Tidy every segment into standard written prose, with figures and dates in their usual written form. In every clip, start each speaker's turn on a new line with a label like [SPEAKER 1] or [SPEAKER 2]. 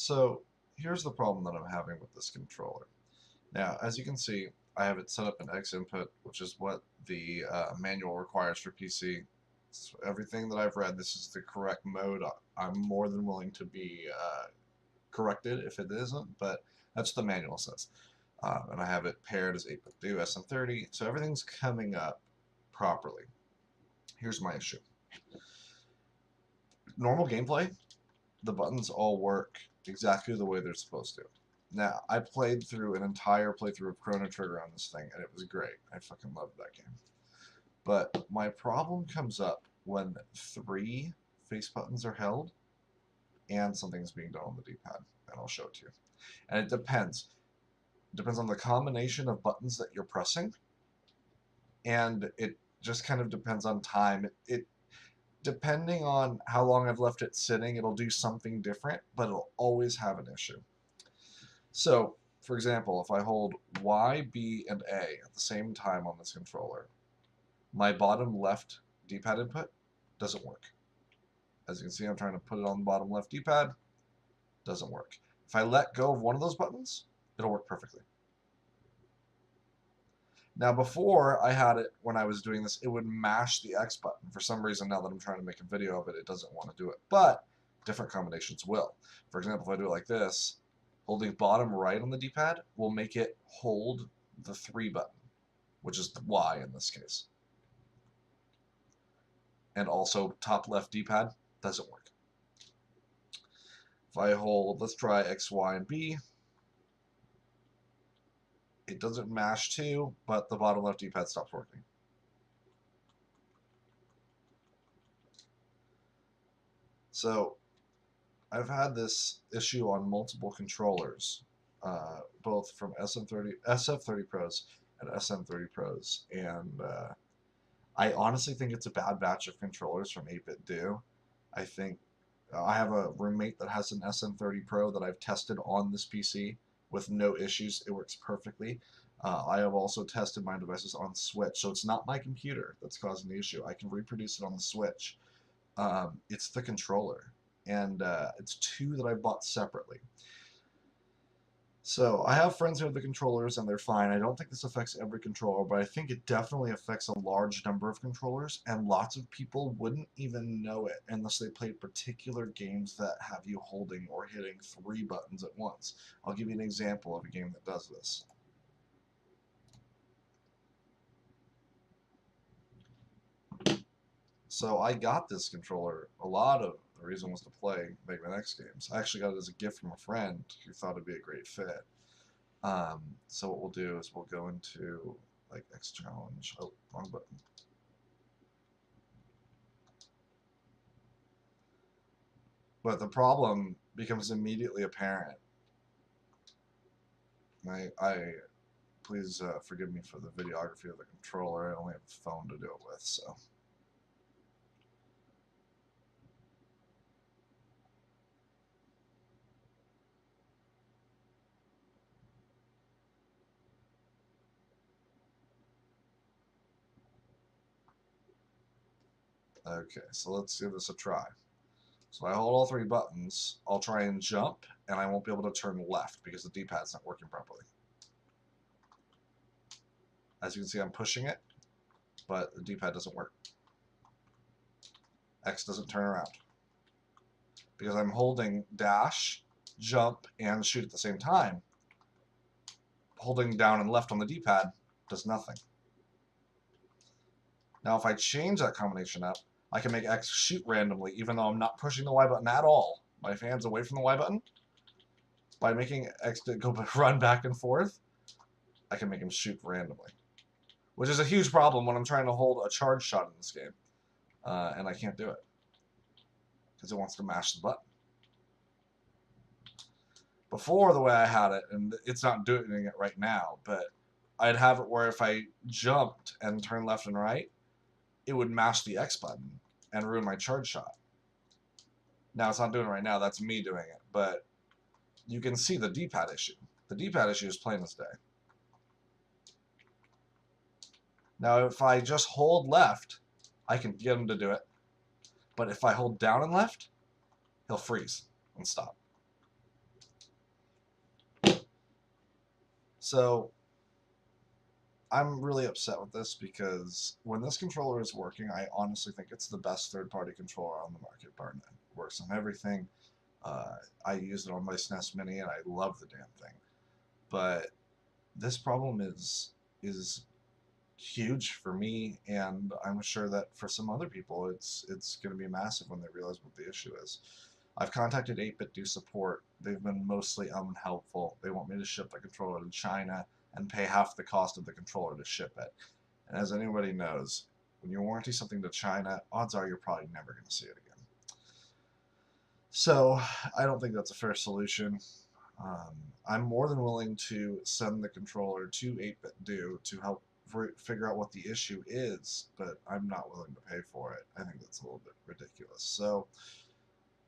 [SPEAKER 1] So here's the problem that I'm having with this controller. Now, as you can see, I have it set up in X input, which is what the manual requires for PC. So everything that I've read, this is the correct mode. I'm more than willing to be corrected if it isn't, but that's what the manual says. And I have it paired as 8Bitdo SN30, so everything's coming up properly. Here's my issue. Normal gameplay, the buttons all work exactly the way they're supposed to. Now, I played through an entire playthrough of Chrono Trigger on this thing, and it was great. I fucking loved that game. But my problem comes up when 3 face buttons are held and something's being done on the D-pad, and I'll show it to you. And it depends. It depends on the combination of buttons that you're pressing, and it just kind of depends on time. Depending on how long I've left it sitting, it'll do something different, but it'll always have an issue. So, for example, if I hold Y, B, and A at the same time on this controller, my bottom left D-pad input doesn't work. As you can see, I'm trying to put it on the bottom left D-pad, doesn't work. If I let go of one of those buttons, it'll work perfectly. Now, before I had it, when I was doing this, it would mash the X button. For some reason, now that I'm trying to make a video of it, it doesn't want to do it. But different combinations will. For example, if I do it like this, holding bottom right on the D-pad will make it hold the 3 button, which is the Y in this case. And also top left D-pad doesn't work. If I hold, let's try X, Y, and B. It doesn't mash too, but the bottom left D-pad stops working. So I've had this issue on multiple controllers, both from SM30, SF30 Pros and SM30 Pros, and I honestly think it's a bad batch of controllers from 8Bitdo. I think I have a roommate that has an SM30 Pro that I've tested on this PC with no issues. It works perfectly. I have also tested my devices on Switch, so it's not my computer that's causing the issue. I can reproduce it on the Switch. It's the controller, and it's 2 that I bought separately. So I have friends who have the controllers and they're fine. I don't think this affects every controller, but I think it definitely affects a large number of controllers, and lots of people wouldn't even know it unless they played particular games that have you holding or hitting 3 buttons at once. I'll give you an example of a game that does this. So I got this controller. A lot of the reason was to play Mega Man X games. I actually got it as a gift from a friend who thought it'd be a great fit. So what we'll do is we'll go into like X challenge. Oh, wrong button. But the problem becomes immediately apparent. Please forgive me for the videography of the controller. I only have a phone to do it with, so. Okay, so let's give this a try. So I hold all 3 buttons, I'll try and jump, and I won't be able to turn left because the D-pad's not working properly. As you can see, I'm pushing it, but the D-pad doesn't work. X doesn't turn around. Because I'm holding dash, jump, and shoot at the same time. Holding down and left on the D-pad does nothing. Now if I change that combination up, I can make X shoot randomly even though I'm not pushing the Y button at all. My hand's away from the Y button. By making X go run back and forth, I can make him shoot randomly. Which is a huge problem when I'm trying to hold a charge shot in this game. And I can't do it. Because it wants to mash the button. Before, the way I had it, and it's not doing it right now, but I'd have it where if I jumped and turned left and right, it would mash the X button and ruin my charge shot. Now, it's not doing it right now. That's me doing it. But you can see the D-pad issue. The D-pad issue is plain as day. Now, if I just hold left, I can get him to do it. But if I hold down and left, he'll freeze and stop. So I'm really upset with this because when this controller is working, I honestly think it's the best third-party controller on the market, bar none. It works on everything. Uh, I use it on my SNES Mini, and I love the damn thing. But this problem is huge for me, and I'm sure that for some other people, it's going to be massive when they realize what the issue is. I've contacted 8Bitdo support. They've been mostly unhelpful. They want me to ship the controller to China and pay half the cost of the controller to ship it. And as anybody knows, when you warranty something to China, odds are you're probably never going to see it again. So I don't think that's a fair solution. Um, I'm more than willing to send the controller to 8Bitdo to help figure out what the issue is, but I'm not willing to pay for it. I think that's a little bit ridiculous. So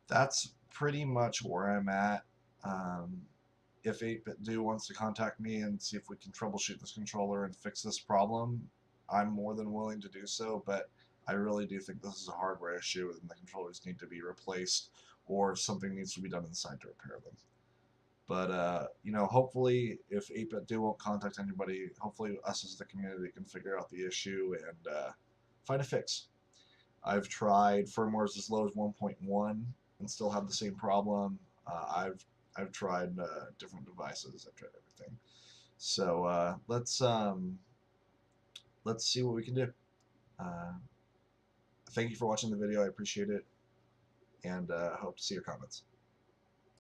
[SPEAKER 1] that's pretty much where I'm at. Um, if 8Bitdo wants to contact me and see if we can troubleshoot this controller and fix this problem, I'm more than willing to do so, but I really do think this is a hardware issue and the controllers need to be replaced or something needs to be done inside to repair them. But, you know, hopefully if 8Bitdo won't contact anybody, hopefully us as the community can figure out the issue and find a fix. I've tried firmwares as low as 1.1 and still have the same problem. I've tried different devices. I've tried everything. So let's see what we can do. Uh, Thank you for watching the video. I appreciate it, and hope to see your comments.